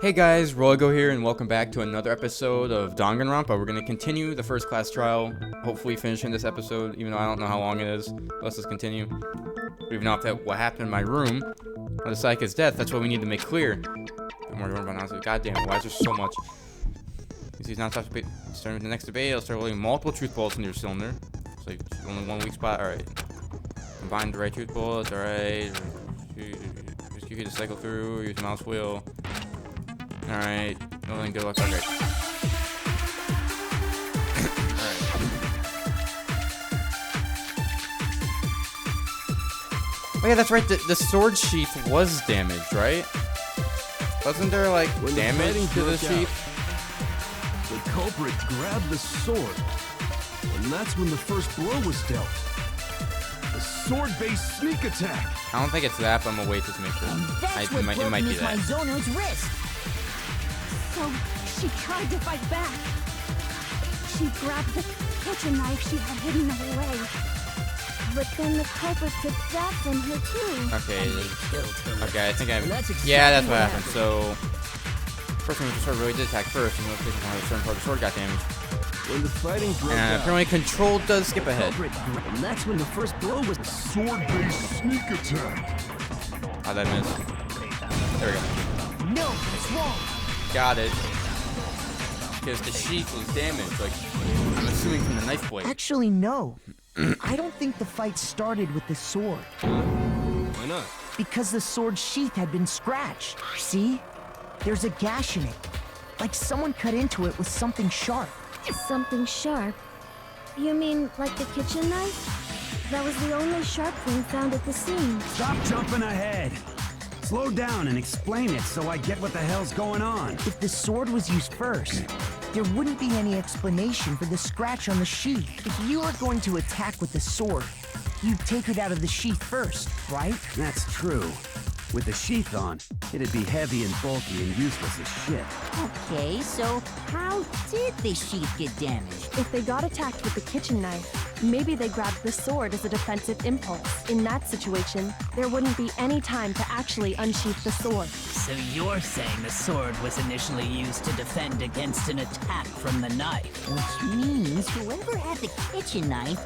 Hey guys, Roygo here, and welcome back to another episode of Danganronpa. We're going to continue the first class trial, hopefully finishing this episode, even though I don't know how long it is. Let's just continue. Even off that what happened in my room, the Sayaka's death, that's what we need to make clear. I'm worried about now. God damn, why is there so much? He's not starting with the next debate. I'll start loading multiple truth bullets into your cylinder. It's like only one weak spot. Alright. Combine the right truth bullets, alright. Just keep to cycle through, use the mouse wheel. Alright, nothing good luck. Okay. Alright. Oh yeah, that's right, the sword sheath was damaged, right? Wasn't there like damage to the sheath? The culprit grabbed the sword, and that's when the first blow was dealt. A sword-based sneak attack. I don't think it's that, but I'm gonna wait just to make sure. It might be that. My Zono's wrist. So she tried to fight back. She grabbed the kitchen knife she had hidden away. But then the culprit took that from her too. Okay, I think yeah, that's what happened. So first one, the sword really did attack first, and let's how a certain part of the sword got damaged. When the fighting broke And out, apparently control does skip ahead. and that's when the first blow was a sword-based sneak attack. How'd that miss? There we go. No, it's wrong. Got it. Because the sheath was damaged, like, I'm assuming from the knife blade. Actually, no. I don't think the fight started with the sword. Why not? Because the sword sheath had been scratched. See? There's a gash in it. Like someone cut into it with something sharp. Something sharp? You mean like the kitchen knife? That was the only sharp thing found at the scene. Stop jumping ahead. Slow down and explain it so I get what the hell's going on. If the sword was used first, there wouldn't be any explanation for the scratch on the sheath. If you were going to attack with the sword, you'd take it out of the sheath first, right? That's true. With the sheath on, it'd be heavy and bulky and useless as shit. Okay, so how did the sheath get damaged? If they got attacked with the kitchen knife, maybe they grabbed the sword as a defensive impulse. In that situation, there wouldn't be any time to actually unsheath the sword. So you're saying the sword was initially used to defend against an attack from the knife? Which means whoever had the kitchen knife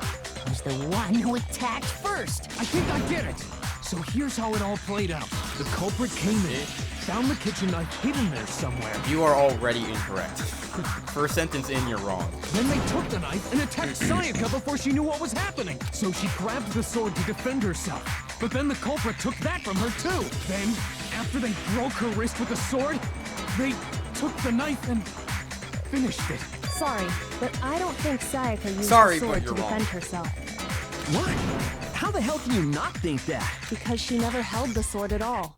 was the one who attacked first. I think I get it. So here's how it all played out. The culprit came in, found the kitchen knife hidden there somewhere. You are already incorrect. First sentence in, you're wrong. Then they took the knife and attacked Sayaka before she knew what was happening. So she grabbed the sword to defend herself. But then the culprit took that from her too. Then, after they broke her wrist with the sword, they took the knife and finished it. Sorry, but I don't think Sayaka used Sorry, the but sword you're to wrong. defend herself. What? How the hell can you not think that? Because she never held the sword at all.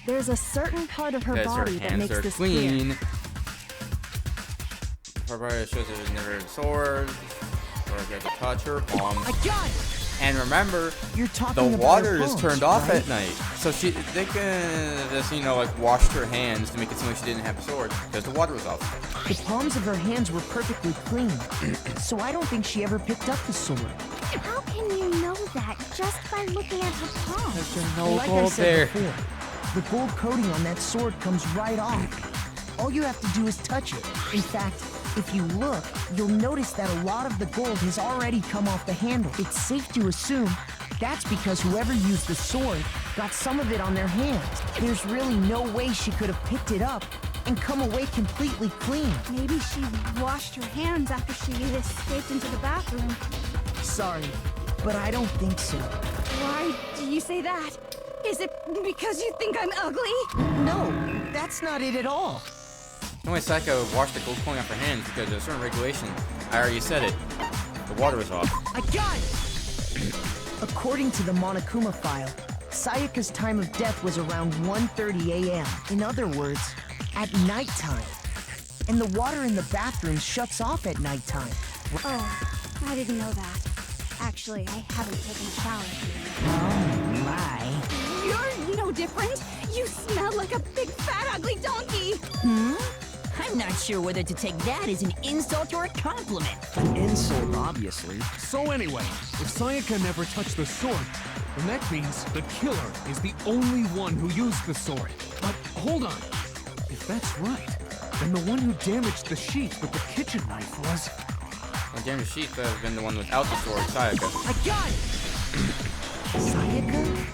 There's a certain part of her Because her body that hands makes are this clean. clear. Her body shows it was never a sword, or if you had to touch her palm. I got it! And remember, You're talking the about water her is palms, turned off right? at night. So they could just, like washed her hands to make it seem like she didn't have a sword because the water was off. The palms of her hands were perfectly clean, so I don't think she ever picked up the sword. How can you know that just by looking at her palm? There's no Like I gold said there. before, the gold coating on that sword comes right off. All you have to do is touch it. In fact, if you look, you'll notice that a lot of the gold has already come off the handle. It's safe to assume that's because whoever used the sword got some of it on their hands. There's really no way she could have picked it up and come away completely clean. Maybe she washed her hands after she escaped into the bathroom. Sorry, but I don't think so. Why do you say that? Is it because you think I'm ugly? No, that's not it at all. The only Sayaka washed the gold coin off her hands because of a certain regulation. I already said it. The water was off. I got it! According to the Monokuma file, Sayaka's time of death was around 1:30 a.m. In other words, at nighttime. And the water in the bathroom shuts off at nighttime. Oh, I didn't know that. Actually, I haven't taken a shower. Oh my. You're no different. You smell like a big fat ugly donkey. I'm not sure whether to take that as an insult or a compliment. An insult, obviously. So anyway, if Sayaka never touched the sword, then that means the killer is the only one who used the sword. But hold on. If that's right, then the one who damaged the sheet with the kitchen knife was... Well, damn, sheep have been the one without the sword, Sayaka. I got it! Sayaka?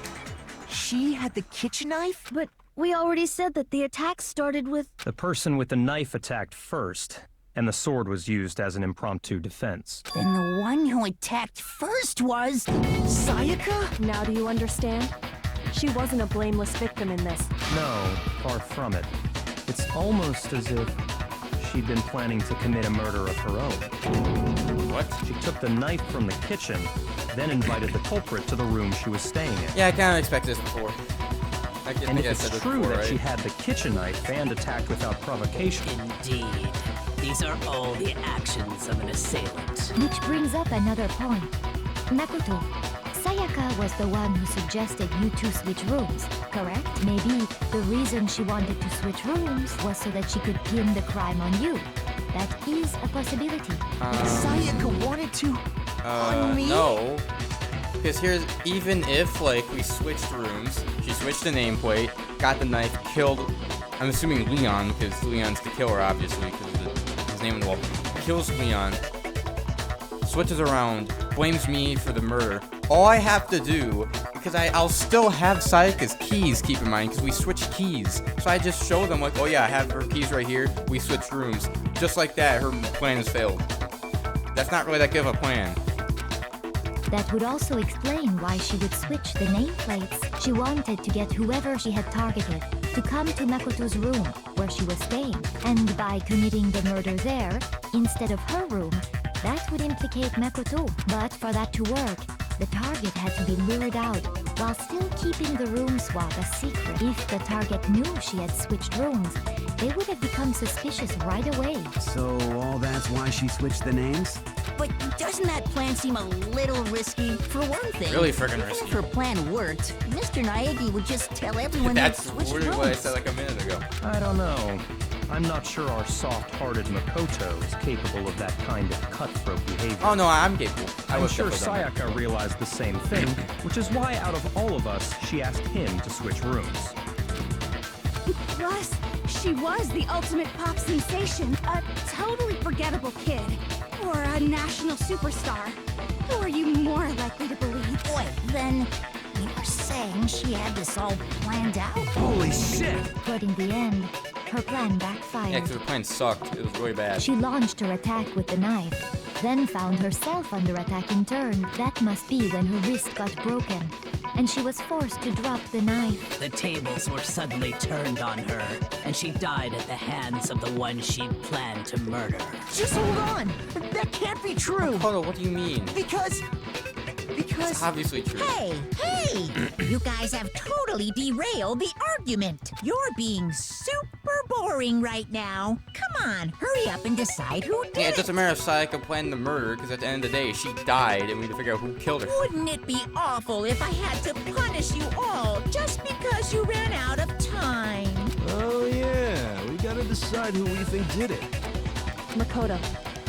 She had the kitchen knife? But we already said that the attack started with... The person with the knife attacked first, and the sword was used as an impromptu defense. Then the one who attacked first was... Sayaka? Now do you understand? She wasn't a blameless victim in this. No, far from it. It's almost as if she'd been planning to commit a murder of her own. What? She took the knife from the kitchen, then invited the culprit to the room she was staying in. Yeah, I kind of expected this before. And if it's true that she had the kitchen knife and attacked without provocation... Indeed. These are all the actions of an assailant. Which brings up another point. Makoto, Sayaka was the one who suggested you two switch rooms, correct? Maybe the reason she wanted to switch rooms was so that she could pin the crime on you. That is a possibility. Sayaka wanted to... on me? No. Because here's, even if, like, we switched rooms, she switched the nameplate, got the knife, killed, I'm assuming Leon, because Leon's the killer, obviously, because of his name on the wall. Kills Leon, switches around, blames me for the murder. All I have to do, because I'll still have Sayaka's keys, keep in mind, because we switched keys. So I just show them, like, oh yeah, I have her keys right here, we switched rooms. Just like that, her plan has failed. That's not really that good of a plan. That would also explain why she would switch the nameplates. She wanted to get whoever she had targeted to come to Makoto's room, where she was staying. And by committing the murder there, instead of her room, that would implicate Makoto. But for that to work, the target had to be lured out, while still keeping the room swap a secret. If the target knew she had switched rooms, they would have become suspicious right away. So all that's why she switched the names? But doesn't that plan seem a little risky? For one thing, Really freaking even risky. if her plan worked, Mr. Naegi would just tell everyone they'd That's switched literally what I rooms. said like a minute ago. I don't know. I'm not sure our soft-hearted Makoto is capable of that kind of cutthroat behavior. Oh no, I'm capable. I I'm was sure definitely done that. Sayaka realized the same thing, which is why out of all of us, she asked him to switch rooms. Plus, she was the ultimate pop sensation, a totally forgettable kid, or a national superstar. Who are you more likely to believe? Wait, then you're saying she had this all planned out? Holy shit! But in the end, her plan Yeah, backfired. because her plan sucked. It was really bad. She launched her attack with the knife, then found herself under attack in turn. That must be when her wrist got broken, and she was forced to drop the knife. The tables were suddenly turned on her, and she died at the hands of the one she'd planned to murder. Just hold on! That can't be true! Makoto, what do you mean? Because... It's obviously true. Hey, you guys have totally derailed the argument. You're being super boring right now. Come on, hurry up and decide who did Yeah, it it. doesn't matter if Sayaka planned the murder, because at the end of the day, she died, and we need to figure out who killed her. Wouldn't it be awful if I had to punish you all just because you ran out of time? Oh yeah, we gotta decide who we think did it. Makoto,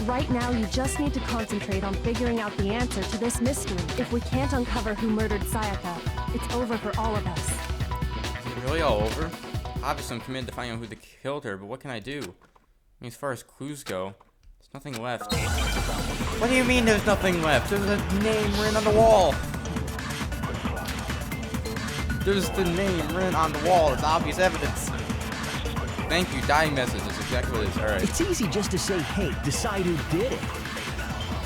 right now you just need to concentrate on figuring out the answer to this mystery. If we can't uncover who murdered Sayaka, it's over for all of us. Is it really all over? Obviously, I'm committed to finding out who killed her, but what can I do? I mean, as far as clues go, there's nothing left. What do you mean there's nothing left? There's a name written on the wall. There's the name written on the wall. It's obvious evidence. Thank you, dying message. That's exactly what it is. Alright. It's easy just to say, hey, decide who did it.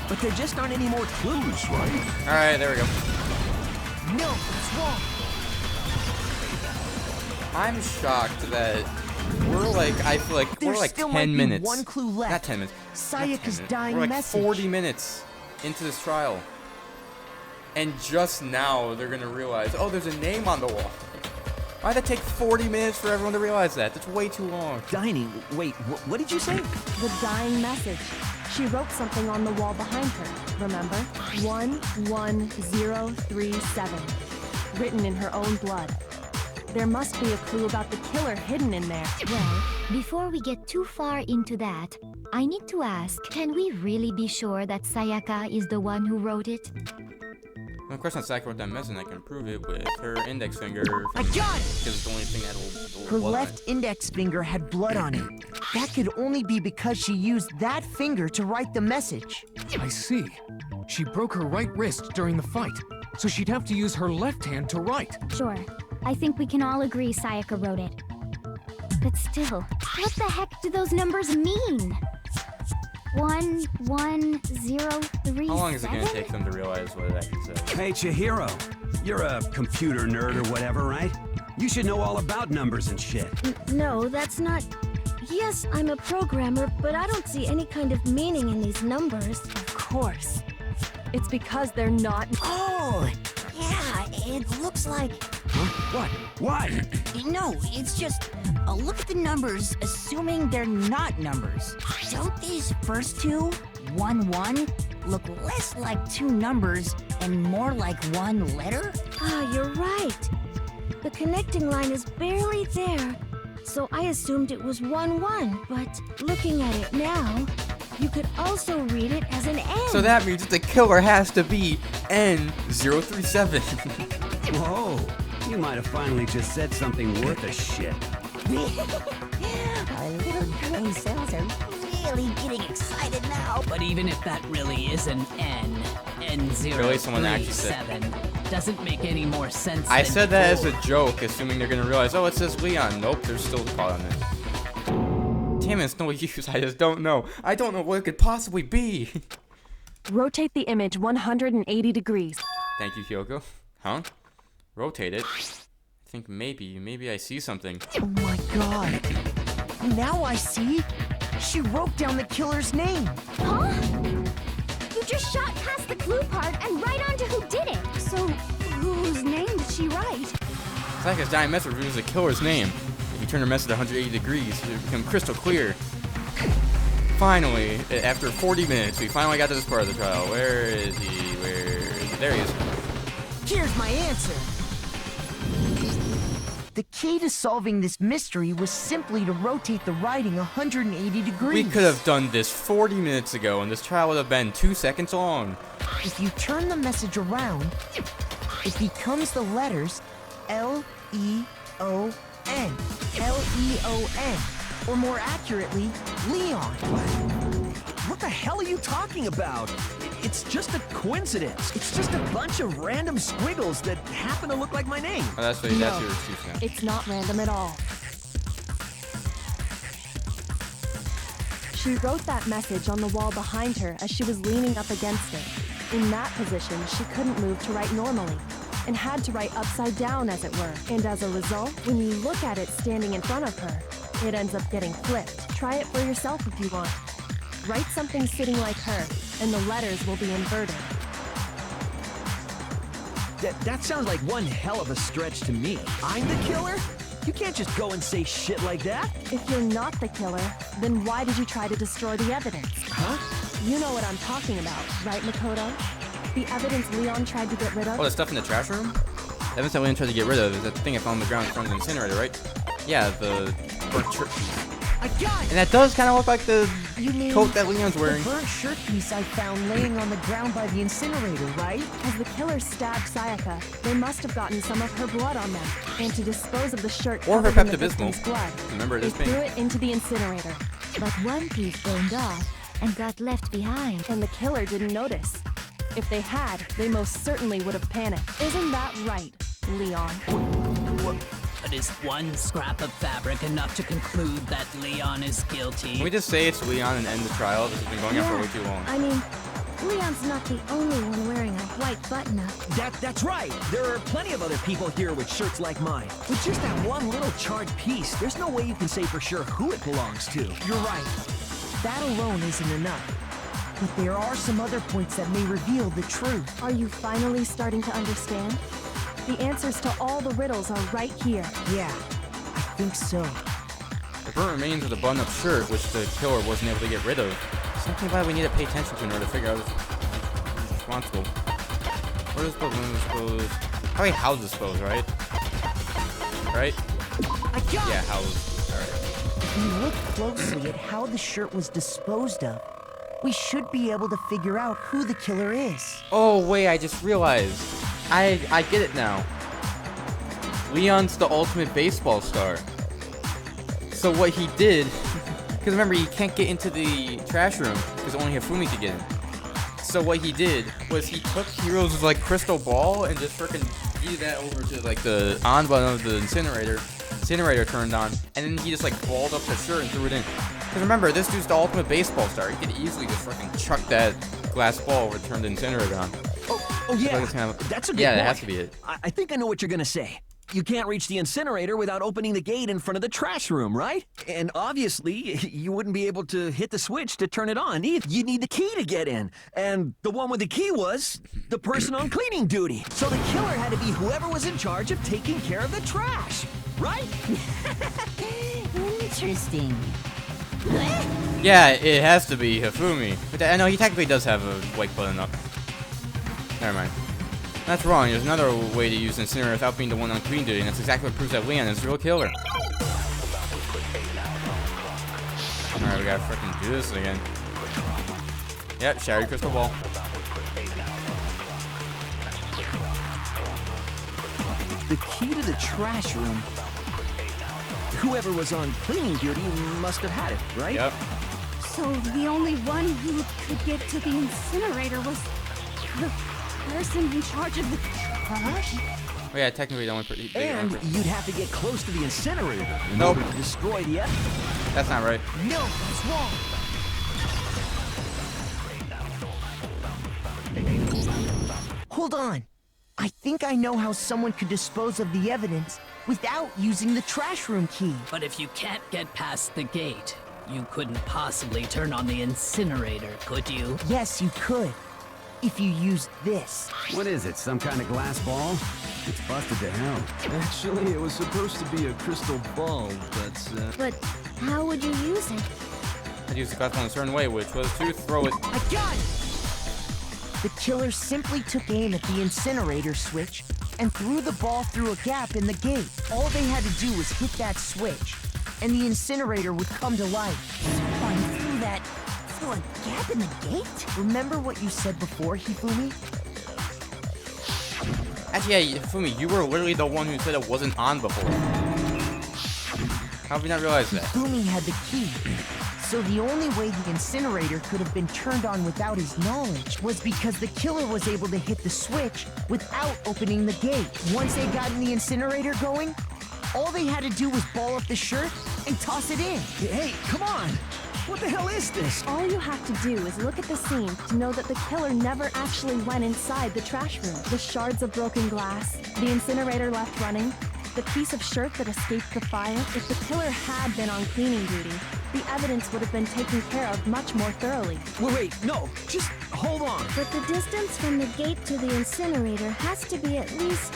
But there just aren't any more clues, right? Alright, there we go. No, that's wrong. I'm shocked that we're like, I feel like There we're like still 10 might be minutes. one clue left. Not 10 minutes. Not 10 Sayaka's minutes. dying We're like message. 40 minutes into this trial. And just now they're gonna realize, oh, there's a name on the wall. Why'd it take 40 minutes for everyone to realize that? That's way too long. Dining. Wait, what did you say? The dying message. She wrote something on the wall behind her, remember? 11037. Written in her own blood. There must be a clue about the killer hidden in there. Well, before we get too far into that, I need to ask, can we really be sure that Sayaka is the one who wrote it? Of course, not Sayaka wrote that message, and I can prove it with her index finger. I got it! Because it's the only thing that'll Her blood on left index finger had blood on it. That could only be because she used that finger to write the message. I see. She broke her right wrist during the fight, so she'd have to use her left hand to write. Sure. I think we can all agree Sayaka wrote it. But still, what the heck do those numbers mean? 1, 1, 0, 3, How long is it going to 7? take them to realize what it actually says? Hey, Chihiro. You're a computer nerd or whatever, right? You should know all about numbers and shit. No, that's not... Yes, I'm a programmer, but I don't see any kind of meaning in these numbers. Of course. It's because they're not. Oh, yeah, it looks like... Huh? What? Why? No, it's just... look at the numbers, assuming they're not numbers. Don't these first two, 1, 1, look less like two numbers and more like one letter? Ah, you're right. The connecting line is barely there, so I assumed it was 1, 1. But looking at it now, you could also read it as an N. So that means the killer has to be N037. Whoa. You might have finally just said something worth a shit. Our little brain cells are really getting excited now. But even if that really is an Really, someone actually said- N037 doesn't make any more sense. I than said that as a 4. joke, assuming they're going to realize, oh, it says Leon. Nope, they're still caught on it. Damn it, it's no use. I just don't know. I don't know what it could possibly be. Rotate the image 180 degrees. Thank you, Kyoko. Huh? Rotate it. I think maybe I see something. Oh my god. Now I see. She wrote down the killer's name. Huh? You just shot past the clue part and right onto who did it. So, whose name did she write? Sayaka's dying message reveals the killer's name. If you turn her message 180 degrees, it will become crystal clear. Finally, after 40 minutes, we finally got to this part of the trial. Where is he? There he is. Here's my answer. The key to solving this mystery was simply to rotate the writing 180 degrees. We could have done this 40 minutes ago, and this trial would have been 2 seconds long. If you turn the message around, it becomes the letters L-E-O-N. L-E-O-N. Or more accurately, Leon. What the hell are you talking about? It's just a coincidence. It's just a bunch of random squiggles that happen to look like my name. Oh, that's your excuse now. It's not random at all. She wrote that message on the wall behind her as she was leaning up against it. In that position, she couldn't move to write normally, and had to write upside down, as it were. And as a result, when you look at it standing in front of her, it ends up getting flipped. Try it for yourself if you want. Write something sitting like her, and the letters will be inverted. That sounds like one hell of a stretch to me. I'm the killer? You can't just go and say shit like that. If you're not the killer, then why did you try to destroy the evidence? Huh? You know what I'm talking about, right, Makoto? The evidence Leon tried to get rid of? Oh, the stuff in the trash room? The evidence that Leon tried to get rid of is that thing I found on the ground in front of the incinerator, right? Yeah, the burnt shirt. I got it! And that does kind of look like the You mean coat that Leon's wearing. the burnt shirt piece I found laying on the ground by the incinerator, right? As the killer stabbed Sayaka, they must have gotten some of her blood on them. And to dispose of the shirt Or her covered in the Pepto-Bismol. victim's blood, Remember they this thing? threw it into the incinerator. But one piece burned off and got left behind. And the killer didn't notice. If they had, they most certainly would have panicked. Isn't that right, Leon? But is one scrap of fabric enough to conclude that Leon is guilty? Can we just say it's Leon and end the trial? This has been going on for way too long. I mean, Leon's not the only one wearing a white button-up. That's right. There are plenty of other people here with shirts like mine. With just that one little charred piece, there's no way you can say for sure who it belongs to. You're right. That alone isn't enough. But there are some other points that may reveal the truth. Are you finally starting to understand? The answers to all the riddles are right here. Yeah, I think so. The burnt remains of the button-up shirt, which the killer wasn't able to get rid of. Something about it we need to pay attention to in order to figure out who's responsible. Where is supposed? When is supposed? Probably house is supposed, right? Right? I got Yeah, it! house. Alright. If you look closely at how the shirt was disposed of, we should be able to figure out who the killer is. Oh, wait, I just realized. I get it now. Leon's the ultimate baseball star. So what he did, because remember, he can't get into the trash room because only Hifumi could get in. So what he did was he took Hiro's like crystal ball and just freaking threw that over to like the on button of the incinerator. Incinerator turned on, and then he just like balled up the shirt and threw it in. Because remember, this dude's the ultimate baseball star. He could easily just freaking chuck that glass ball over, turn the incinerator on. Oh yeah, that's a good yeah, point. that has to be it. I think I know what you're gonna say. You can't reach the incinerator without opening the gate in front of the trash room, right? And obviously, you wouldn't be able to hit the switch to turn it on either. You'd need the key to get in. And the one with the key was the person on cleaning duty. So the killer had to be whoever was in charge of taking care of the trash, right? Interesting. Yeah, it has to be Hifumi. But I know he technically does have a white button up. Never mind. That's wrong. There's another way to use Incinerator without being the one on clean duty, and that's exactly what proves that Leon is the real killer. Alright, we gotta freaking do this again. Yep, shatter your crystal ball. The key to the trash room. Whoever was on cleaning duty must have had it, right? Yep. So the only one who could get to the incinerator was the person in charge of the trash? Oh yeah, technically the only And you'd have to get close to the incinerator in Nope. order to destroy the evidence. That's not right. No, that's wrong. Hold on. I think I know how someone could dispose of the evidence without using the trash room key. But if you can't get past the gate, you couldn't possibly turn on the incinerator, could you? Yes, you could. If you used this. What is it, some kind of glass ball? It's busted to hell. Actually, it was supposed to be a crystal ball, but But how would you use it? I'd use the glass ball in a certain way, which was to throw it. I got it! The killer simply took aim at the incinerator switch and threw the ball through a gap in the gate. All they had to do was hit that switch, and the incinerator would come to life. Someone through a gap in the gate? Remember what you said before, Hifumi? Actually, yeah, Hifumi, you were literally the one who said it wasn't on before. How have you not realized that? Hifumi had the key. So the only way the incinerator could have been turned on without his knowledge was because the killer was able to hit the switch without opening the gate. Once they got the incinerator going, all they had to do was ball up the shirt and toss it in. hey, come on! What the hell is this? All you have to do is look at the scene to know that the killer never actually went inside the trash room. The shards of broken glass, the incinerator left running, the piece of shirt that escaped the fire. If the killer had been on cleaning duty, the evidence would have been taken care of much more thoroughly. Wait, no, just hold on. But the distance from the gate to the incinerator has to be at least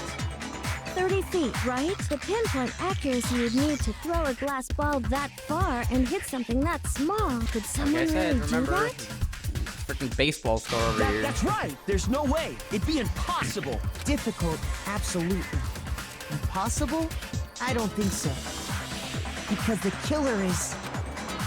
30 feet, right? The pinpoint accuracy you'd need to throw a glass ball that far and hit something that small. Could someone Like I said, really do remember? that? Freaking baseball star over here. That's right. There's no way. It'd be impossible. Difficult, absolutely. Impossible? I don't think so. Because the killer is...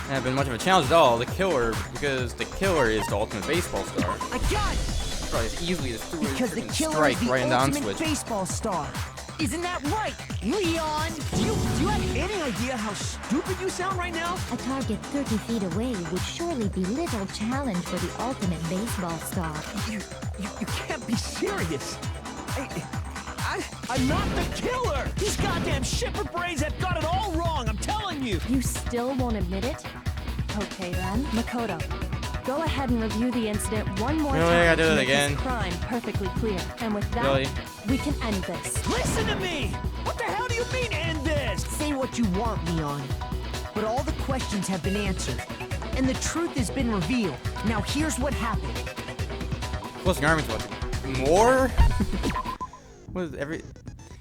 Hasn't been much of a challenge at all. Because the killer is the ultimate baseball star. I got it! Probably just easily just threw a Because the freaking killer strike is the right in the on ultimate switch. baseball star. Isn't that right, Leon? Do you have any idea how stupid you sound right now? A target 30 feet away would surely be little challenge for the ultimate baseball star. You can't be serious. I'm not the killer! These goddamn shipper brains have got it all wrong, I'm telling you! You still won't admit it? Okay then, Makoto. Go ahead and review the incident one more Really? time I gotta do to it make again? this crime perfectly clear. And with that, Really? we can end this. Listen to me! What the hell do you mean end this? Say what you want, Leon. But all the questions have been answered. And the truth has been revealed. Now here's what happened. Closing arguments what? More? What is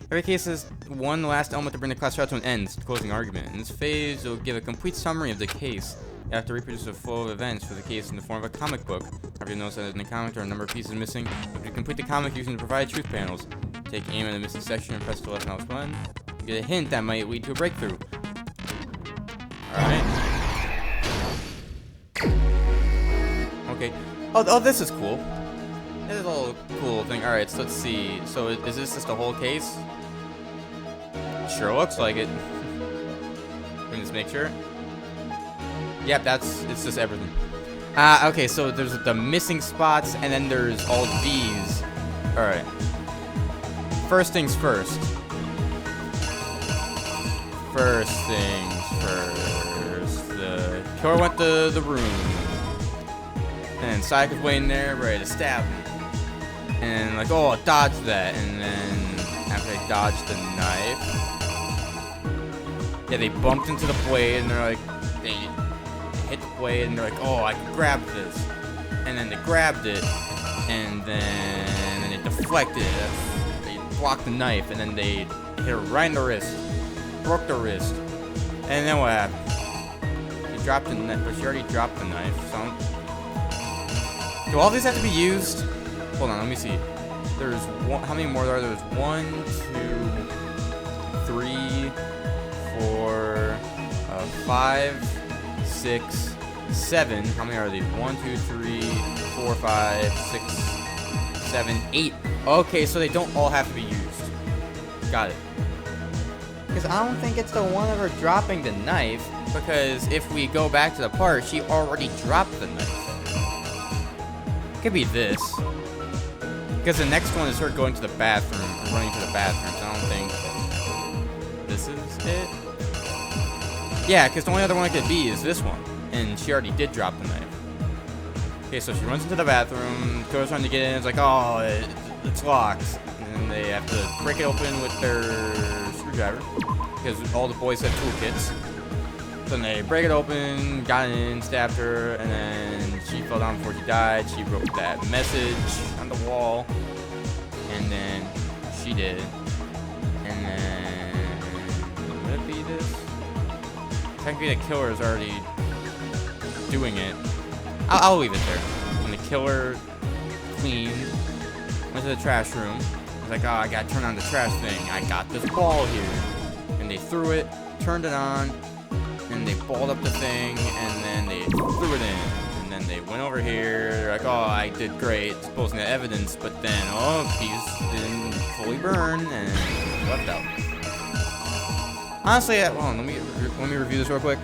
every case has one last element to bring the class trial to an end, closing argument. In this phase, it will give a complete summary of the case. You have to reproduce a flow of events for the case in the form of a comic book. Have you noticed that in the comic there are a number of pieces missing? You have to complete the comic using the provided truth panels. Take aim at the missing section and press the left mouse button. You get a hint that might lead to a breakthrough. Alright. Okay. Oh, this is cool. This is a little cool thing. All right, so let's see. So is this just a whole case? Sure looks like it. Let me just make sure. Yep, it's just everything. Okay, so there's the missing spots, and then there's all these. All right. First things first. First things first. The killer went to the room. And Sayaka's waiting there, ready to stab him. And like, oh, dodge that. And then after they dodged the knife, yeah, they bumped into the blade, and they're like, they hit the blade, and they're like, oh, I can grab this. And then they grabbed it, and then they deflected it. They blocked the knife, and then they hit her right in the wrist. Broke the wrist. And then what happened? She dropped the knife, but she already dropped the knife. So do all these have to be used? Hold on, let me see. There's one. How many more are there? There's 1, 2, 3, 4, 5, 6, 7. How many are these? 1, 2, 3, 4, 5, 6, 7, 8. Okay, so they don't all have to be used. Got it. Because I don't think it's the one of her dropping the knife. Because if we go back to the part, she already dropped the knife. Could be this. Because the next one is her going to the bathroom, or running to the bathroom, so I don't think this is it. Yeah, because the only other one it could be is this one. And she already did drop the knife. Okay, so she runs into the bathroom, goes trying to get in, it's like, oh, it's locked. And then they have to break it open with their screwdriver. Because all the boys have toolkits. Then they break it open, got in, stabbed her, and then she fell down before she died. She wrote that message on the wall, and then she did. And then, would it be this? Technically, the killer is already doing it. I'll leave it there. When the killer cleaned, went to the trash room, was like, oh, I gotta turn on the trash thing. I got this ball here. And they threw it, turned it on, and they balled up the thing, and then they threw it in. And then they went over here, they're like, oh, I did great, exposing the evidence, but then, oh, piece didn't fully burn, and left out. Honestly, hold on, let me review this real quick.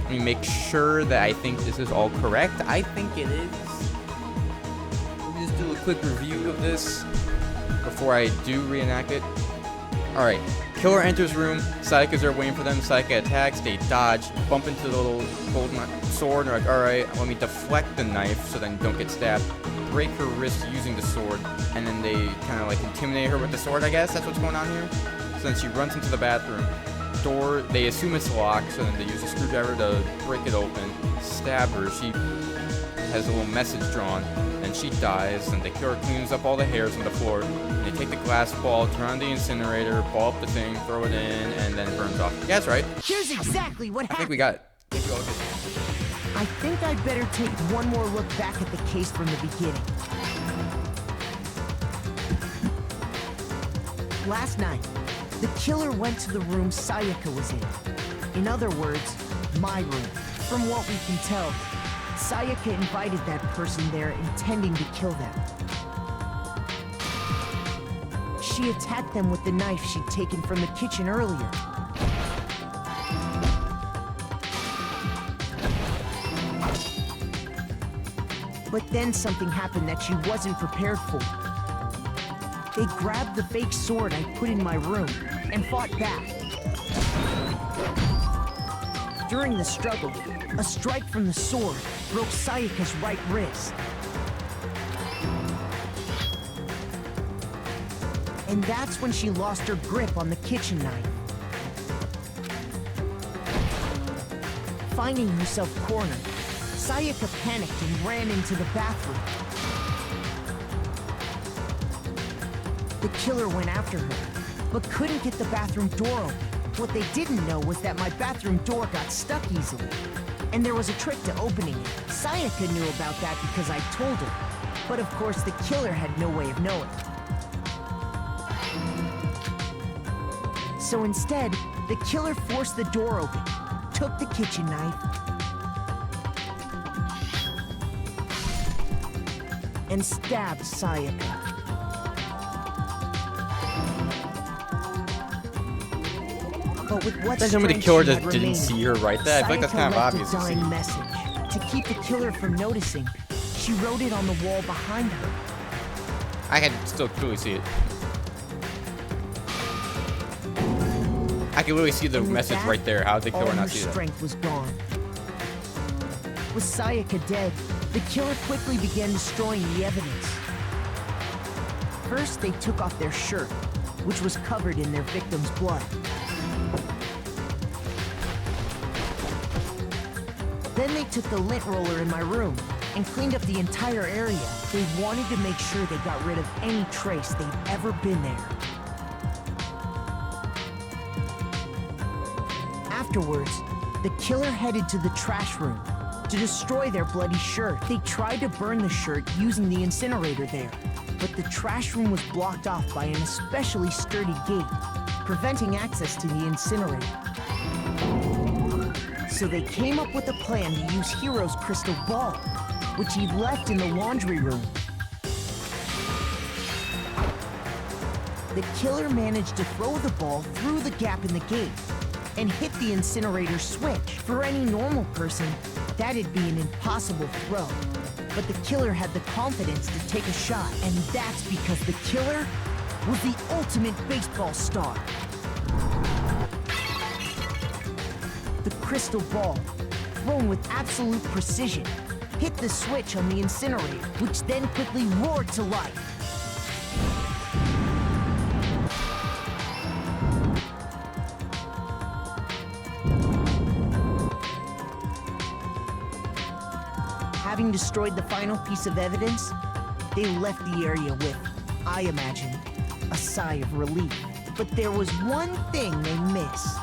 Let me make sure that I think this is all correct. I think it is. Let me just do a quick review of this before I do reenact it. Alright, killer enters room, Sayaka's there waiting for them, Sayaka attacks, they dodge, bump into the little golden sword, and they're like, alright, let me deflect the knife so then don't get stabbed, break her wrist using the sword, and then they kind of like intimidate her with the sword, I guess, that's what's going on here. So then she runs into the bathroom, door, they assume it's locked, so then they use a screwdriver to break it open, stab her, she has a little message drawn, then she dies, and the killer cleans up all the hairs on the floor, and they take the glass ball, turn on the incinerator, ball up the thing, throw it in, and then it burns off. Yeah, that's right. Here's exactly what happened. I think we got it. I think I'd better take one more look back at the case from the beginning. Last night, the killer went to the room Sayaka was in. In other words, my room. From what we can tell, Sayaka invited that person there intending to kill them. She attacked them with the knife she'd taken from the kitchen earlier. But then something happened that she wasn't prepared for. They grabbed the fake sword I put in my room and fought back. During the struggle, a strike from the sword broke Sayaka's right wrist. And that's when she lost her grip on the kitchen knife. Finding herself cornered, Sayaka panicked and ran into the bathroom. The killer went after her, but couldn't get the bathroom door open. What they didn't know was that my bathroom door got stuck easily, and there was a trick to opening it. Sayaka knew about that because I told her, but of course the killer had no way of knowing. So instead, the killer forced the door open, took the kitchen knife, and stabbed Sayaka. But with what Imagine when the strength killer she just had didn't remaining, see her right there. I feel like that's Sayaka kind of left obvious a to see. dying message. To keep the killer from noticing, she wrote it on the wall behind her. I can still clearly see it. I can literally see the And with message that, right there. How did the killer all not her see that? strength was gone. With Sayaka dead, the killer quickly began destroying the evidence. First, they took off their shirt, which was covered in their victim's blood. Then they took the lint roller in my room and cleaned up the entire area. They wanted to make sure they got rid of any trace they'd ever been there. Afterwards, the killer headed to the trash room to destroy their bloody shirt. They tried to burn the shirt using the incinerator there, but the trash room was blocked off by an especially sturdy gate, preventing access to the incinerator. So they came up with a plan to use Hiro's crystal ball, which he'd left in the laundry room. The killer managed to throw the ball through the gap in the gate and hit the incinerator switch. For any normal person, that'd be an impossible throw. But the killer had the confidence to take a shot, and that's because the killer was the ultimate baseball star. The crystal ball, thrown with absolute precision, hit the switch on the incinerator, which then quickly roared to life. Having destroyed the final piece of evidence, they left the area with, I imagine, a sigh of relief. But there was one thing they missed.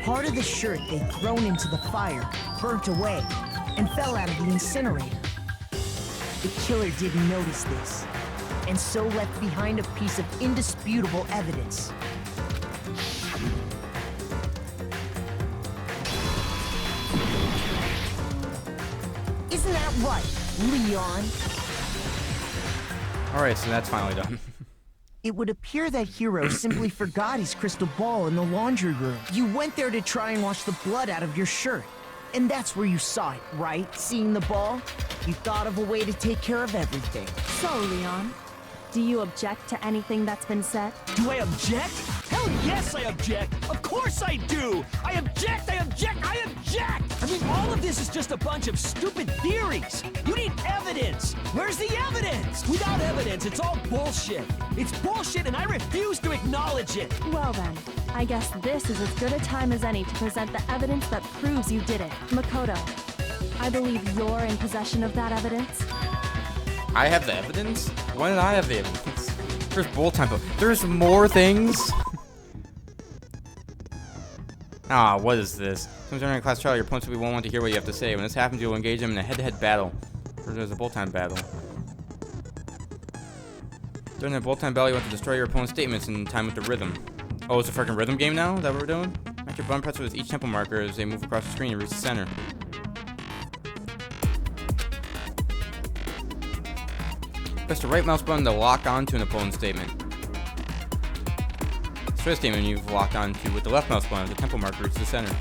Part of the shirt they'd thrown into the fire burnt away and fell out of the incinerator. The killer didn't notice this, and so left behind a piece of indisputable evidence. Isn't that right, Leon? Alright, so that's finally done. It would appear that Hiro simply forgot his crystal ball in the laundry room. You went there to try and wash the blood out of your shirt. And that's where you saw it, right? Seeing the ball? You thought of a way to take care of everything. So, Leon, do you object to anything that's been said? Do I object? Hell yes, I object! Of course I do! I object! I object! I object! I mean, all of this is just a bunch of stupid theories! You need evidence! Where's the evidence? Without evidence, it's all bullshit! It's bullshit and I refuse to acknowledge it! Well then, I guess this is as good a time as any to present the evidence that proves you did it. Makoto, I believe you're in possession of that evidence. I have the evidence? Why did I have the evidence? There's bullet time. There's more things? Ah, what is this? Sometimes during a class trial, your opponents won't want to hear what you have to say. When this happens, you'll engage them in a head-to-head battle. Or there's a bullet time battle. During the bullet time battle, you want to destroy your opponent's statements in time with the rhythm. Oh, it's a freaking rhythm game now? Is that what we're doing? Match your button press with each tempo marker as they move across the screen and reach the center. Press the right mouse button to lock onto an opponent's statement. Destroy the statement you've locked onto with the left mouse button as the tempo marker reaches the center.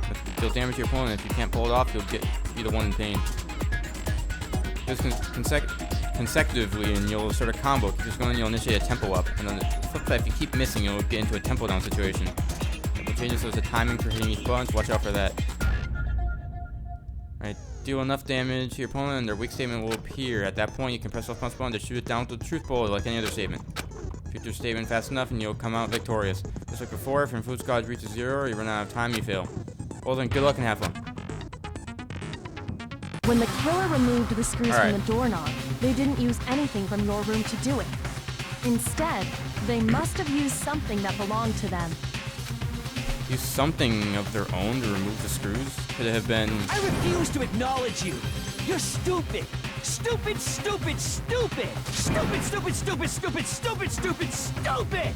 If it deals damage to your opponent, if you can't pull it off, you'll be the one in pain. Do this consecutively and you'll start a combo. Keep this going, you'll initiate a tempo up. And on the flip side, if you keep missing, you'll get into a tempo down situation. Tempo changes so there's a timing for hitting each button, so watch out for that. Alright, deal enough damage to your opponent and their weak statement will appear. At that point, you can press left mouse button to shoot it down with the truth bullet like any other statement. Shoot your statement fast enough and you'll come out victorious. Just like before, if your food squad reaches 0 or you run out of time, you fail. Well then, good luck and have fun. When the killer removed the screws All right. from the doorknob, they didn't use anything from your room to do it. Instead, they must have used something that belonged to them. Use something of their own to remove the screws? Could it have been... I refuse to acknowledge you! You're stupid! Stupid, stupid, stupid! Stupid, stupid, stupid, stupid, stupid, stupid, stupid!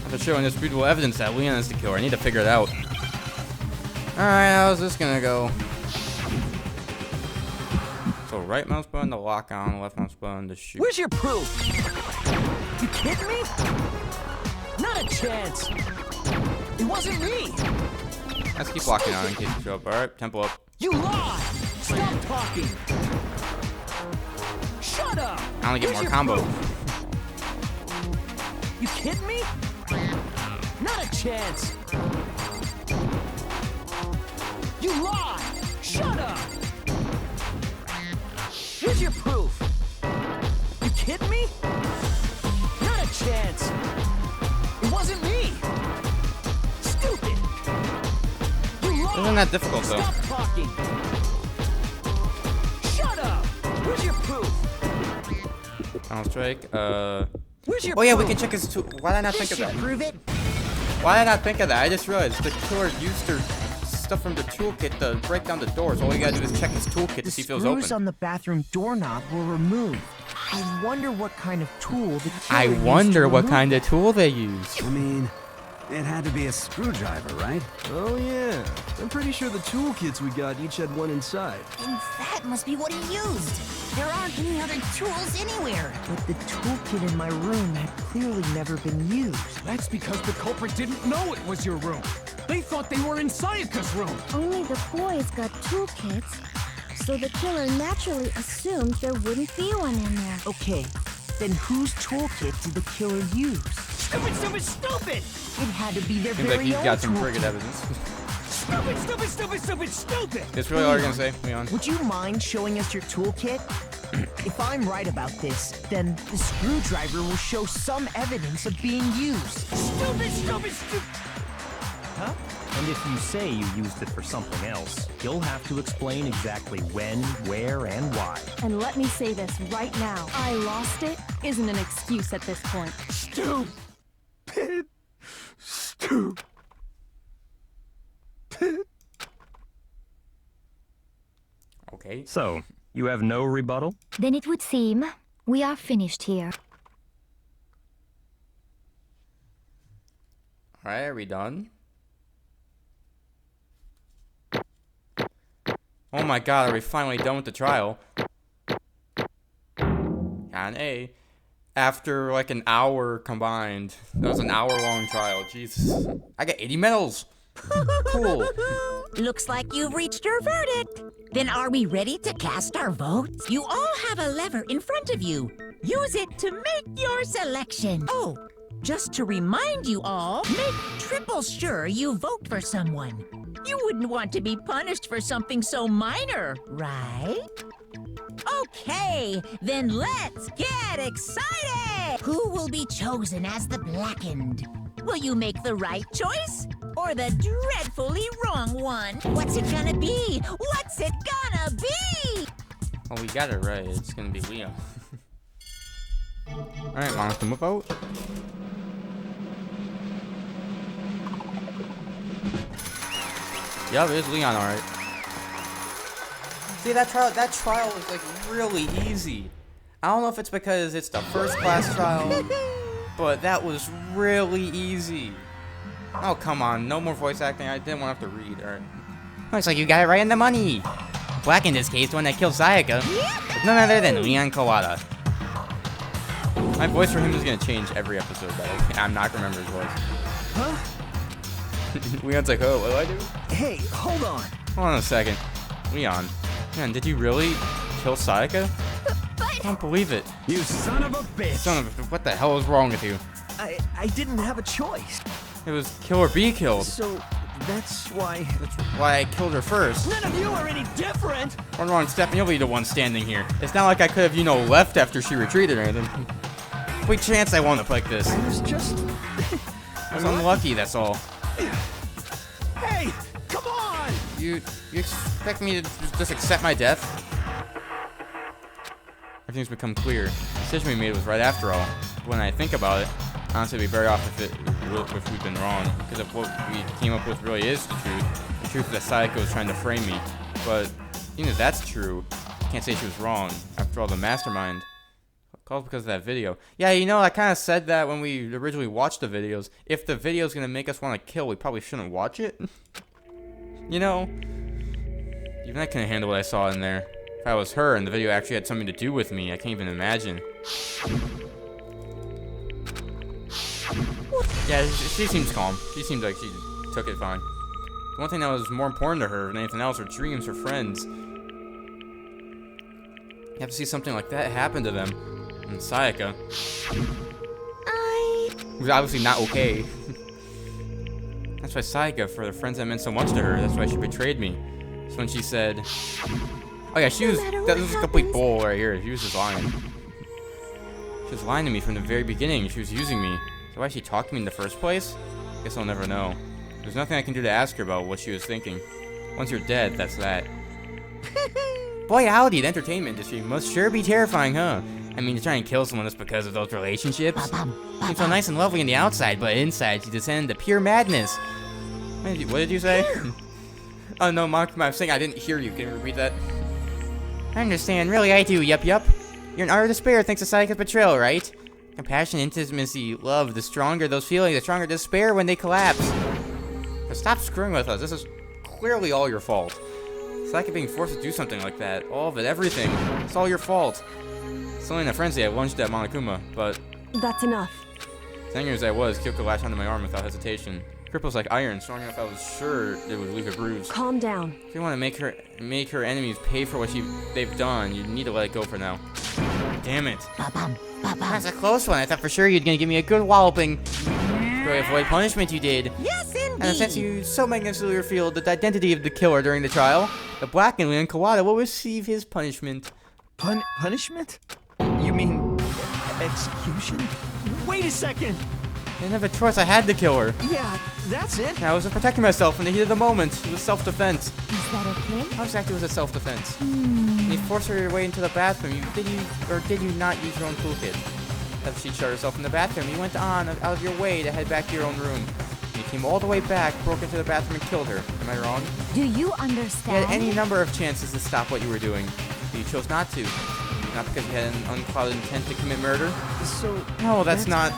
After showing indisputable evidence that Leon is the killer, I need to figure it out. Alright, how's this gonna go? So right mouse button to lock on, left mouse button to shoot. Where's your proof? You kidding me? Not a chance. It wasn't me. Let's keep locking on in case you show up. Alright, tempo up. You lie. Stop talking. Shut up. I only get Where's more your combo. proof? You kidding me? Not a chance. You lie. Shut up. Here's your proof. You kidding me? Not a chance. It wasn't me. Stupid. You lied. Isn't that difficult though? Stop talking. Shut up. Where's your proof? Final strike. Where's your Oh yeah, we proof? can check his tool. Why did I not think of that? Prove it. Why did I not think of that? I just realized the killer used her stuff from the toolkit to break down the doors. All you gotta do is check his toolkit to The see if it was screws open. on the bathroom doorknob were removed. I wonder what kind of tool the killer I used to wonder what remove kind of tool they used. I mean, it had to be a screwdriver, right? Oh yeah, I'm pretty sure the toolkits we got each had one inside. And that must be what he used. There aren't any other tools anywhere. But the toolkit in my room had clearly never been used. That's because the culprit didn't know it was your room. They thought they were in Sayaka's room. Only the boys got toolkits, so the killer naturally assumed there wouldn't be one in there. Okay, then whose toolkit did the killer use? Stupid, stupid, stupid! It had to be their Seems like very he's own got some toolkit. pretty good evidence. Stupid, stupid, stupid, stupid, stupid! That's really all you're gonna say, Leon. Would you mind showing us your toolkit? If I'm right about this, then the screwdriver will show some evidence of being used. Stupid, stupid, stupid! Huh? And if you say you used it for something else, you'll have to explain exactly when, where, and why. And let me say this right now. I lost it isn't an excuse at this point. Stupid. Stupid. Okay. So, you have no rebuttal? Then it would seem we are finished here. Alright, are we done? Oh my god, are we finally done with the trial? Got an A. After like an hour combined. That was an hour-long trial. Jesus. I got 80 medals. Cool. Looks like you've reached your verdict. Then are we ready to cast our votes? You all have a lever in front of you. Use it to make your selection. Oh, just to remind you all, make triple sure you vote for someone. You wouldn't want to be punished for something so minor, right? Okay, then let's get excited! Who will be chosen as the Blackened? Will you make the right choice? Or the dreadfully wrong one? What's it gonna be? What's it gonna be? Oh, we got it right. It's gonna be Leon. Alright, Monica, move out. Yep, it is Leon, alright. See, that trial is like really easy. I don't know if it's because it's the first class trial, but that was really easy. Oh, come on. No more voice acting. I didn't want to have to read. Alright. Looks like you got it right in the money. Black in this case, the one that killed Sayaka, is none other than Leon Kawada. My voice for him is going to change every episode, though. I'm not going to remember his voice. Huh? Leon's like, oh, what do I do? Hey, hold on. Hold on a second. Leon. Man, did you really kill Sayaka? I can't believe it. You son of a bitch! Son of a, what the hell is wrong with you? I didn't have a choice. It was kill or be killed. So, that's why... That's why I killed her first. None of you are any different! One wrong step and you'll be the one standing here. It's not like I could have, you know, left after she retreated or anything. Sweet chance I won up like this. I was just... I was unlucky, that's all. Hey, come on! You expect me to just accept my death? Everything's become clear. The decision we made was right after all. When I think about it, honestly, it'd be better off if we've been wrong. Because if what we came up with really is the truth that Sayaka was trying to frame me. But even if that's true, I can't say she was wrong. After all, the mastermind. All because of that video. Yeah, you know, I kind of said that when we originally watched the videos. If the video's gonna make us want to kill, we probably shouldn't watch it. You know? Even I couldn't handle what I saw in there. If I was her and the video actually had something to do with me, I can't even imagine. Yeah, she seems calm. She seems like she took it fine. The one thing that was more important to her than anything else, her dreams, her friends. You have to see something like that happen to them. And Sayaka. It was obviously not okay. That's why Sayaka, for the friends that meant so much to her, that's why she betrayed me. So when she said... Oh yeah, she was... That was a complete bull right here. She was just lying. She was lying to me from the very beginning. She was using me. So why she talked to me in the first place? Guess I'll never know. There's nothing I can do to ask her about what she was thinking. Once you're dead, that's that. Boy, howdy, the entertainment industry must sure be terrifying, huh? I mean, to try and kill someone just because of those relationships? Seems so nice and lovely on the outside, but inside she descended to pure madness. What did you say? Oh no, Mark, I'm saying I didn't hear you. Can you repeat that? I understand, really I do, yup. You're in utter despair thanks to Sayaka's betrayal, right? Compassion, intimacy, love, the stronger those feelings, the stronger despair when they collapse. But stop screwing with us, this is clearly all your fault. Sayaka being forced to do something like that, all of it, everything, it's all your fault. It's only in a frenzy I lunged at Monokuma, but... That's enough. As angry as I was, Kyoko latched onto my arm without hesitation. Cripples like iron, strong enough I was sure it would leave a bruise. Calm down. If you want to make her enemies pay for what they've done, you need to let it go for now. Damn it. That's a close one. I thought for sure you'd gonna give me a good walloping. To avoid punishment you did. Yes, indeed. And since you so magnificently revealed the identity of the killer during the trial, the Black and Leon Kawada will receive his punishment. Punishment? You mean execution? Wait a second! I didn't have a choice, I had to kill her. Yeah, that's it. I was protecting myself in the heat of the moment. It was self-defense. Is that okay? How exactly was it self-defense? When you forced her way into the bathroom, did you not use your own toolkit? After she shut herself in the bathroom, you went on out of your way to head back to your own room. You came all the way back, broke into the bathroom, and killed her. Am I wrong? Do you You understand? had any number of chances to stop what you were doing, but you chose not to. Not because you had an unclouded intent to commit murder. So... No, that's not...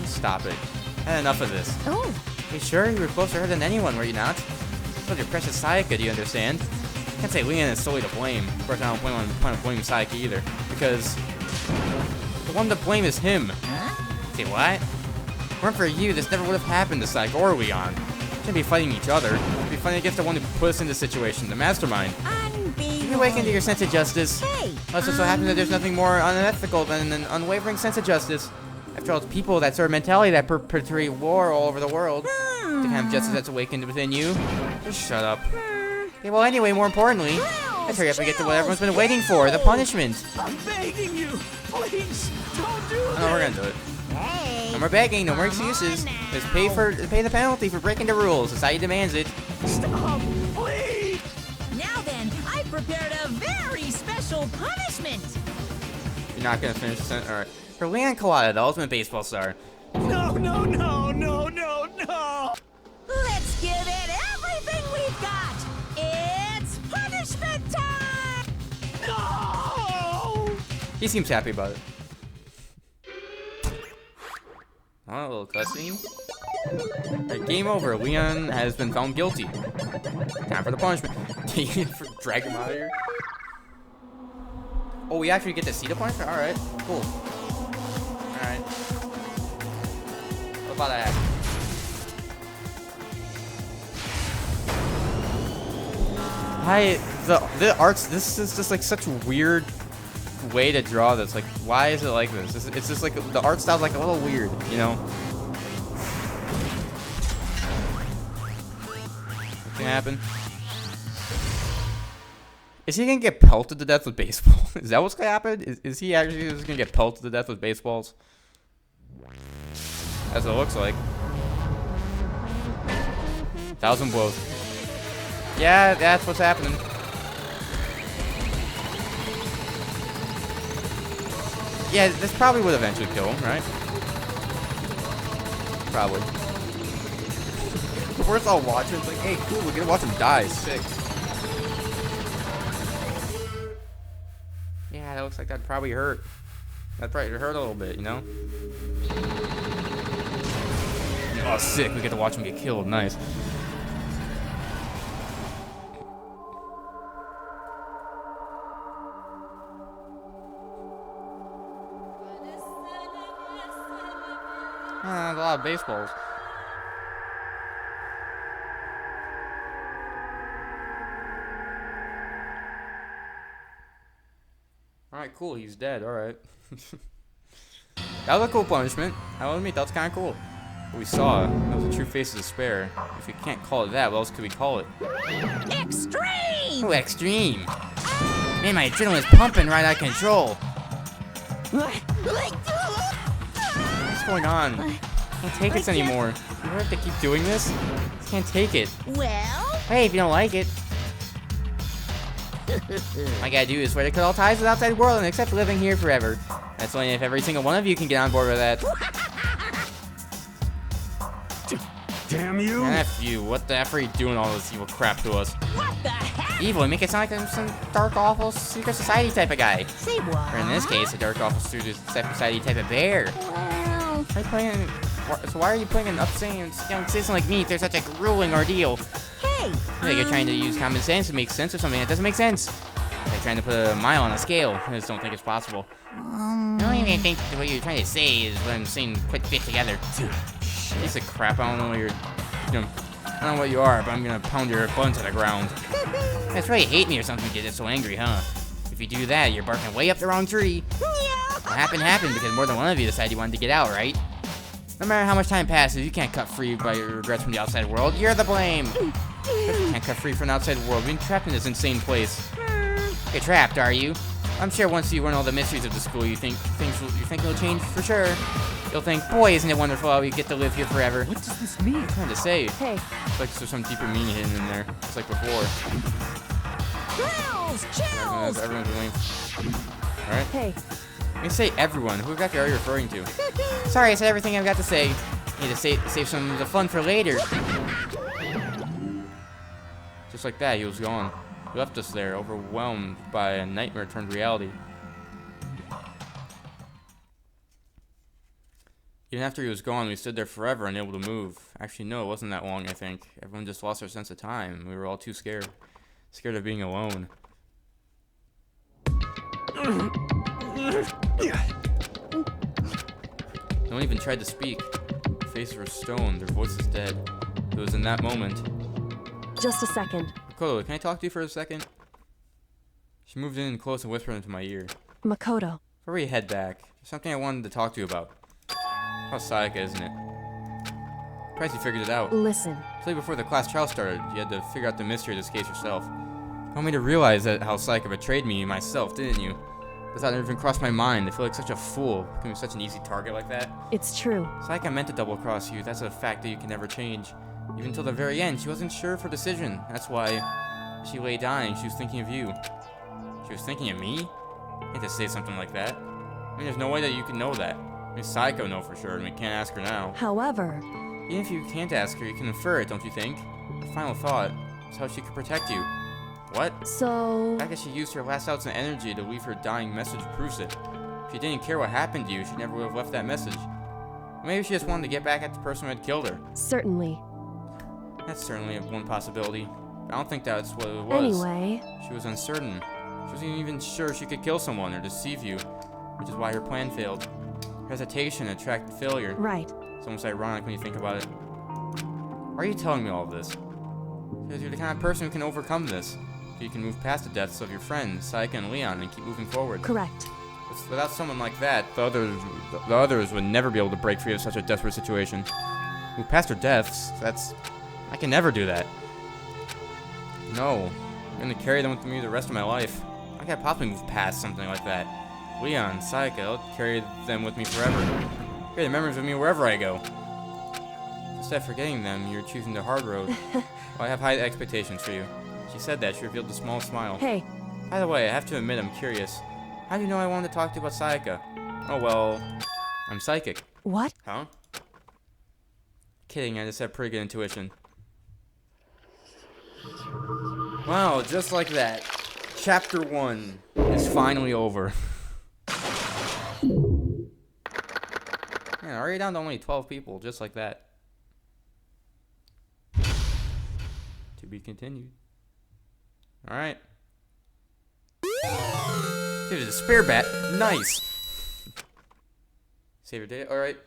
Stop it. I had enough of this. Oh. You sure? You were closer to her than anyone, were you not? So your precious Sayaka, do you understand? I can't say Leon is solely to blame. Of course, I don't plan to blame Sayaka either, because the one to blame is him. Say what? If it weren't for you, this never would have happened to Sayaka or Leon. We shouldn't be fighting each other. We'd be fighting against the one who put us in this situation, the mastermind. You awaken to your sense of justice. Hey, Unless it so happens that there's nothing more unethical than an unwavering sense of justice. After all, it's people that sort of mentality that perpetuate war all over the world. The kind of justice that's awakened within you. Just shut up. Okay, well, anyway, more importantly, let's hurry up and get to what everyone's been waiting for, the punishment. I'm begging you, please, don't do this. No, we're gonna do it. hey. No more begging, no more excuses. Just pay the penalty for breaking the rules. Society demands it. Stop, please. Now then, I prepared a very special punishment. You're not gonna finish the sentence. All right. For Leon Kawada, the ultimate baseball star. No. Let's give it everything we've got. It's punishment time. No! He seems happy about it. Oh, a little cutscene. Alright, game over. Leon has been found guilty. Time for the punishment. Drag him out of here. Oh, we actually get to see the punishment? Alright, cool. Alright. What about that? The arts, this is just like such a weird way to draw this. Like, why is it like this? It's just like, the art style's like a little weird, you know? What's gonna happen? Is he gonna get pelted to death with baseball? Is that what's gonna happen? Is he actually just gonna get pelted to death with baseballs? That's what it looks like. 1,000 blows. Yeah, that's what's happening. Yeah, this probably would eventually kill him, right? Probably. We're all watching. It's like, hey, cool, we're gonna watch him die. Sick. Yeah, that looks like that'd probably hurt. That'd probably hurt a little bit, you know? Oh, sick. We get to watch him get killed. Nice. A lot of baseballs. Alright, cool, he's dead, alright. That was a cool punishment. I will admit, that was kind of cool. What we saw, that was a true face of despair. If we can't call it that, what else could we call it? Extreme! Oh, extreme! Man, my adrenaline's pumping right out of control. What's going on? I can't take this anymore. You have to keep doing this? I can't take it. Well? Hey, if you don't like it. All I gotta do is swear to cut all ties with the outside world and accept living here forever. That's only if every single one of you can get on board with that. Damn you! And F you. What the F are you doing all this evil crap to us? What the heck? Evil? You make it sound like I'm some dark, awful, secret society type of guy. Say what? Or in this case, a dark, awful, secret society type of bear. Well... So why are you playing an upstanding young citizen like me through such a grueling ordeal? Hey! Like you're trying to use common sense to make sense of something that doesn't make sense. Like trying to put a mile on a scale. I just don't think it's possible. I don't even think what you're trying to say is what I'm saying quite fit together. Piece of crap, I don't know what you're... I don't know what you are, but I'm gonna pound your butt to the ground. That's right, you hate me or something to get so angry, huh? If you do that, you're barking way up the wrong tree. What happened because more than one of you decided you wanted to get out, right? No matter how much time passes, you can't cut free by your regrets from the outside world. You're the blame. You can't cut free from the outside world. Being trapped in this insane place. You're trapped, are you? I'm sure once you learn all the mysteries of the school, you think it'll change for sure. You'll think, boy, isn't it wonderful how we get to live here forever. What does this mean? I'm trying to say. Hey. It's like there's some deeper meaning hidden in there, just like before. Chills! Everyone's waiting. All right. Hey. When you say everyone, who exactly are you referring to? Sorry, I said everything I've got to say. Need to save some of the fun for later. Just like that, he was gone. He left us there, overwhelmed by a nightmare turned reality. Even after he was gone, we stood there forever, unable to move. Actually, no, it wasn't that long, I think. Everyone just lost their sense of time. We were all too scared. Scared of being alone. No one even tried to speak. Their faces were stone, their voices dead. It was in that moment. Just a second. Makoto, can I talk to you for a second? She moved in close and whispered into my ear. Makoto. Before you head back, there's something I wanted to talk to you about. How Sayaka, isn't it? Surprised you figured it out. Listen. Play before the class trial started. You had to figure out the mystery of this case yourself. You want me to realize that how Sayaka betrayed me myself, didn't you? Does that even cross my mind? I feel like such a fool, becoming such an easy target like that. It's true. Sayaka meant to double-cross you. That's a fact that you can never change. Even till the very end, she wasn't sure of her decision. That's why she lay dying. She was thinking of you. She was thinking of me? I hate to say something like that. I mean, there's no way that you can know that. I mean, Sayaka know for sure, and we can't ask her now. However... Even if you can't ask her, you can infer it, don't you think? Her final thought is how she could protect you. What? So... The fact that she used her last ounce of energy to leave her dying message proves it. If she didn't care what happened to you, she never would have left that message. Maybe she just wanted to get back at the person who had killed her. Certainly. That's certainly one possibility. But I don't think that's what it was. Anyway... She was uncertain. She wasn't even sure she could kill someone or deceive you, which is why her plan failed. Her hesitation attracted failure. Right. It's almost ironic when you think about it. Why are you telling me all of this? Because you're the kind of person who can overcome this. So you can move past the deaths of your friends, Sayaka and Leon, and keep moving forward. Correct. Without someone like that, the others would never be able to break free of such a desperate situation. Move past their deaths, I can never do that. No. I'm gonna carry them with me the rest of my life. I can't possibly move past something like that. Leon, Sayaka, I'll carry them with me forever. Carry the memories with me wherever I go. Instead of forgetting them, you're choosing the hard road. Well, I have high expectations for you. She said that. She revealed a small smile. Hey. By the way, I have to admit I'm curious. How do you know I wanted to talk to you about Sayaka? Oh, well, I'm psychic. What? Huh? Kidding, I just have pretty good intuition. Wow, just like that. Chapter 1 is finally over. Man, already down to only 12 people, just like that. To be continued. Alright. Dude, a spare bat. Nice. Save your data. Alright.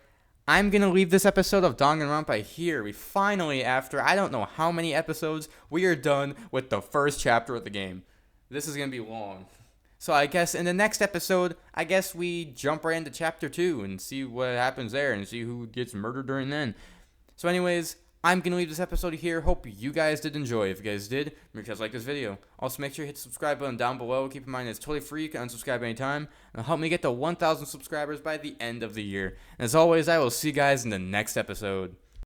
I'm going to leave this episode of Danganronpa here. We finally, after I don't know how many episodes, we are done with the first chapter of the game. This is going to be long. So I guess in the next episode, I guess we jump right into chapter 2 and see what happens there and see who gets murdered during then. So anyways, I'm going to leave this episode here. Hope you guys did enjoy. If you guys did, make sure you guys like this video. Also, make sure you hit the subscribe button down below. Keep in mind, it's totally free. You can unsubscribe anytime. It'll help me get to 1,000 subscribers by the end of the year. And as always, I will see you guys in the next episode.